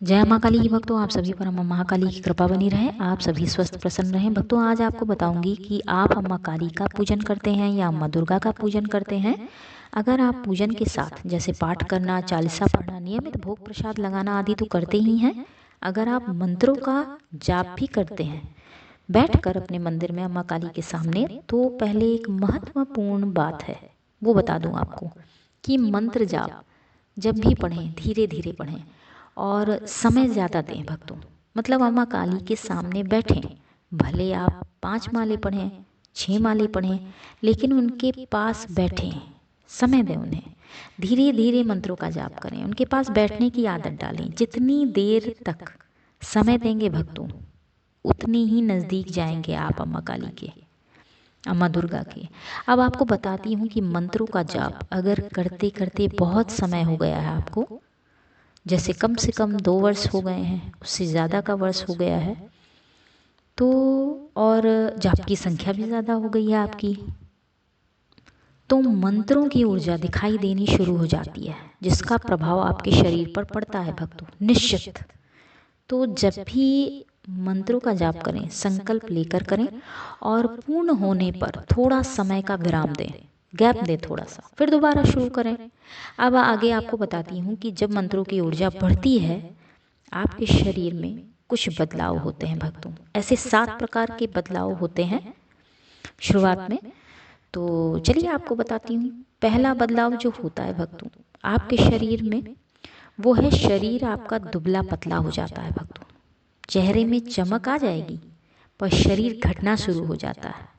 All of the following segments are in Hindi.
जय माँ काली की भक्तों, आप सभी पर अम्मा महाकाली की कृपा बनी रहे। आप सभी स्वस्थ प्रसन्न रहें। भक्तों, आज आपको बताऊंगी कि आप अम्मा काली का पूजन करते हैं या अम्मा दुर्गा का पूजन करते हैं। अगर आप पूजन के साथ जैसे पाठ करना, चालीसा पढ़ना, नियमित भोग प्रसाद लगाना आदि तो करते ही हैं, अगर आप मंत्रों का जाप भी करते हैं बैठकर अपने मंदिर में अम्मा काली के सामने, तो पहले एक महत्वपूर्ण बात है वो बता दूं आपको कि मंत्र जाप जब भी पढ़ें धीरे धीरे पढ़ें और समय ज़्यादा दें भक्तों। मतलब अम्मा काली के सामने बैठें, भले आप 5 माले पढ़ें, 6 माले पढ़ें, लेकिन उनके पास बैठें, समय दें उन्हें, धीरे धीरे मंत्रों का जाप करें, उनके पास बैठने की आदत डालें। जितनी देर तक समय देंगे भक्तों, उतनी ही नज़दीक जाएंगे आप अम्मा काली के, अम्मा दुर्गा के। अब आपको बताती हूँ कि मंत्रों का जाप अगर करते करते बहुत समय हो गया है आपको, जैसे कम से कम 2 वर्ष हो गए हैं, उससे ज़्यादा का वर्ष हो गया है, तो और जाप की संख्या भी ज़्यादा हो गई है आपकी, तो मंत्रों की ऊर्जा दिखाई देनी शुरू हो जाती है, जिसका प्रभाव आपके शरीर पर पड़ता है भक्तों, निश्चित। तो जब भी मंत्रों का जाप करें, संकल्प लेकर करें और पूर्ण होने पर थोड़ा समय का विराम दें, गैप दें थोड़ा सा, फिर दोबारा शुरू करें। अब आगे आपको बताती हूँ कि जब मंत्रों की ऊर्जा बढ़ती है, आपके शरीर में कुछ बदलाव होते हैं भक्तों। ऐसे 7 प्रकार के बदलाव होते हैं शुरुआत में। तो चलिए आपको बताती हूँ। पहला बदलाव जो होता है भक्तों आपके शरीर में, वो है शरीर आपका दुबला पतला हो जाता है भक्तों। चेहरे में चमक आ जाएगी पर शरीर घटना शुरू हो जाता है।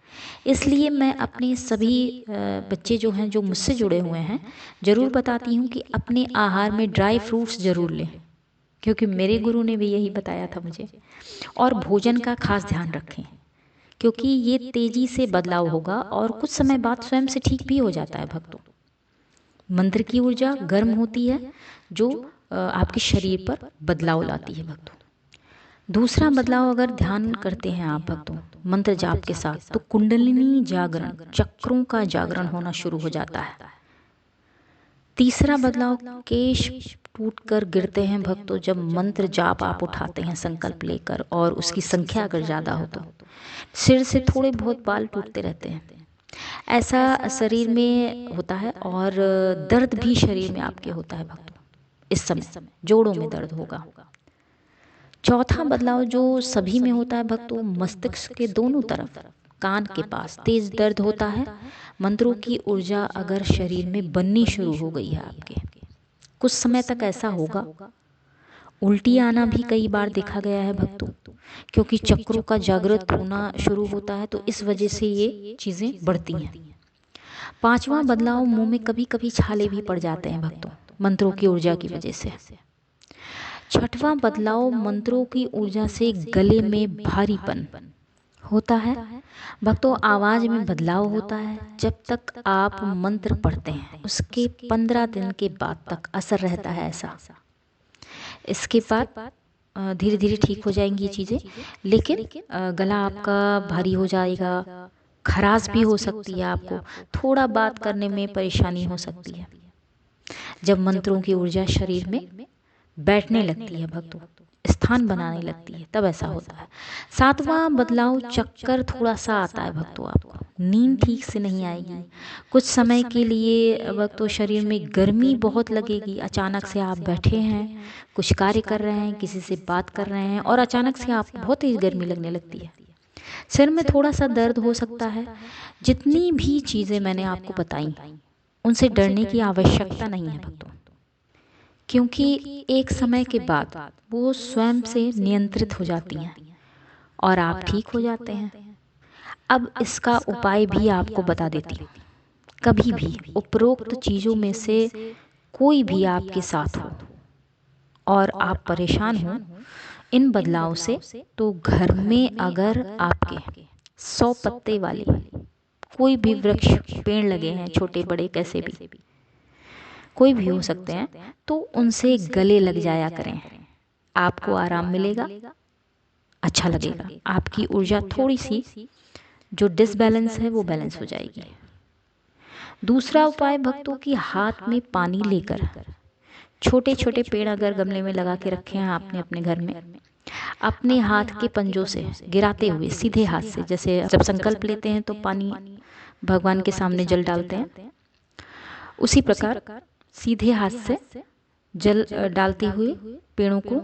इसलिए मैं अपने सभी बच्चे जो हैं, जो मुझसे जुड़े हुए हैं, ज़रूर बताती हूँ कि अपने आहार में ड्राई फ्रूट्स ज़रूर लें, क्योंकि मेरे गुरु ने भी यही बताया था मुझे। और भोजन का खास ध्यान रखें, क्योंकि ये तेज़ी से बदलाव होगा और कुछ समय बाद स्वयं से ठीक भी हो जाता है भक्तों। मंत्र की ऊर्जा गर्म होती है, जो आपके शरीर पर बदलाव लाती है भक्तों। दूसरा बदलाव अगर ध्यान करते हैं आप भक्तों मंत्र जाप के साथ, तो कुंडलिनी जागरण, चक्रों का जागरण होना शुरू हो जाता है। तीसरा बदलाव, केश टूटकर गिरते हैं भक्तों जब मंत्र जाप आप उठाते हैं संकल्प लेकर, और उसकी संख्या अगर ज़्यादा हो तो सिर से थोड़े बहुत बाल टूटते रहते हैं। ऐसा शरीर में होता है, और दर्द भी शरीर में आपके होता है भक्तों। इस समय जोड़ों में दर्द होगा। चौथा बदलाव जो सभी में होता है भक्तों, मस्तिष्क के दोनों तरफ, कान के पास तेज दर्द होता है। मंत्रों की ऊर्जा अगर शरीर में बननी शुरू हो गई है आपके, कुछ समय तक ऐसा होगा। उल्टी आना भी कई बार देखा गया है भक्तों, क्योंकि चक्रों का जागृत होना शुरू होता है, तो इस वजह से ये चीज़ें बढ़ती हैं। पांचवा बदलाव, मुंह में कभी कभी छाले भी पड़ जाते हैं भक्तों मंत्रों की ऊर्जा की वजह से। छठवां बदलाव, मंत्रों की ऊर्जा से गले में भारीपन होता है भक्तों। आवाज में बदलाव होता है। जब तक आप मंत्र पढ़ते हैं उसके 15 दिन के बाद तक असर रहता है ऐसा। इसके बाद धीरे धीरे ठीक हो जाएंगी ये चीज़ें, लेकिन गला आपका भारी हो जाएगा, खराश भी हो सकती है, आपको थोड़ा बात करने में परेशानी हो सकती है। जब मंत्रों की ऊर्जा शरीर में बैठने लगती है भक्तों, स्थान बनाने लगती है, तब ऐसा होता है। सातवां बदलाव, चक्कर थोड़ा सा आता है भक्तों आपको, नींद ठीक से नहीं आएगी। कुछ समय के लिए भक्तों शरीर में गर्मी बहुत लगेगी। अचानक से आप बैठे हैं, कुछ कार्य कर रहे हैं, किसी से बात कर रहे हैं, और अचानक से आपको बहुत तेज गर्मी लगने लगती है। सिर में थोड़ा सा दर्द हो सकता है। जितनी भी चीज़ें मैंने आपको बताई, उनसे डरने की आवश्यकता नहीं है भक्तों, क्योंकि एक समय के बाद वो स्वयं से नियंत्रित हो जाती हैं और आप ठीक हो जाते हैं। अब इसका उपाय भी आपको बता देती हूँ। कभी भी उपरोक्त चीज़ों में से कोई भी आपके साथ हो और आप परेशान हो इन बदलाव से, तो घर में अगर आपके 100 पत्ते वाले कोई भी वृक्ष, पेड़ लगे हैं, छोटे बड़े कैसे भी, कोई भी हो सकते हैं, तो उनसे गले लग जाया करें। आपको आराम मिलेगा, अच्छा लगेगा, आपकी ऊर्जा थोड़ी सी जो डिसबैलेंस है वो बैलेंस हो जाएगी। दूसरा उपाय भक्तों की हाथ में पानी लेकर छोटे छोटे पेड़ अगर गमले में लगा के रखे हैं आपने अपने घर में, अपने हाथ के पंजों से गिराते हुए सीधे हाथ से, जैसे जब संकल्प लेते हैं तो पानी भगवान के सामने जल डालते हैं, उसी प्रकार सीधे हाथ से जल डालते हुए पेड़ों को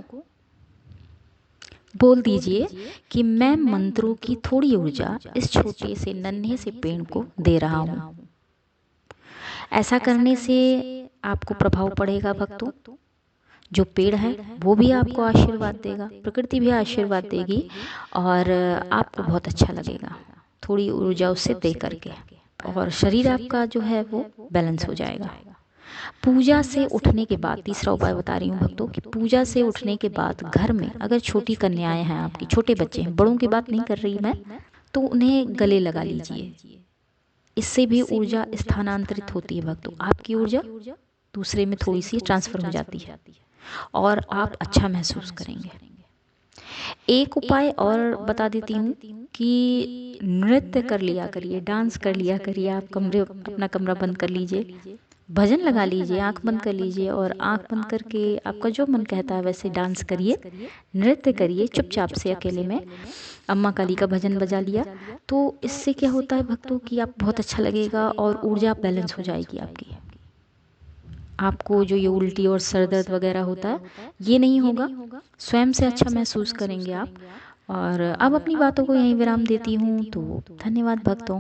बोल दीजिए कि मैं मंत्रों की थोड़ी ऊर्जा इस छोटे से नन्हे से पेड़ को दे रहा हूँ। ऐसा करने से आपको प्रभाव पड़ेगा भक्तों, जो पेड़ है वो भी आपको आशीर्वाद देगा, प्रकृति भी आशीर्वाद देगी और आपको बहुत अच्छा लगेगा थोड़ी ऊर्जा उससे दे करके, और शरीर आपका जो है वो बैलेंस हो जाएगा। पूजा से उठने के बाद तीसरा उपाय बता रही हूँ भक्तों कि पूजा से उठने के बाद घर में अगर छोटी कन्याएं हैं, आपकी छोटे बच्चे हैं, बड़ों की बात नहीं कर रही मैं, तो उन्हें गले लगा लीजिए। इससे भी ऊर्जा स्थानांतरित होती है भक्तों, आपकी ऊर्जा दूसरे में थोड़ी सी ट्रांसफर हो जाती है और आप अच्छा महसूस करेंगे। एक उपाय और बता देती हूँ कि नृत्य कर लिया करिए, डांस कर लिया करिए। आप अपना कमरा बंद कर लीजिए, भजन लगा लीजिए, आंख बंद कर लीजिए और आंख बंद करके आपका जो मन कहता है वैसे डांस करिए, नृत्य करिए चुपचाप से अकेले में। अम्मा काली का भजन बजा लिया तो इससे क्या होता है भक्तों कि आप बहुत अच्छा लगेगा और ऊर्जा बैलेंस हो जाएगी आपकी। आपको जो ये उल्टी और सर दर्द वगैरह होता है ये नहीं होगा, स्वयं से अच्छा महसूस करेंगे आप। और अब अपनी बातों को यहीं विराम देती हूँ, तो धन्यवाद भक्तों।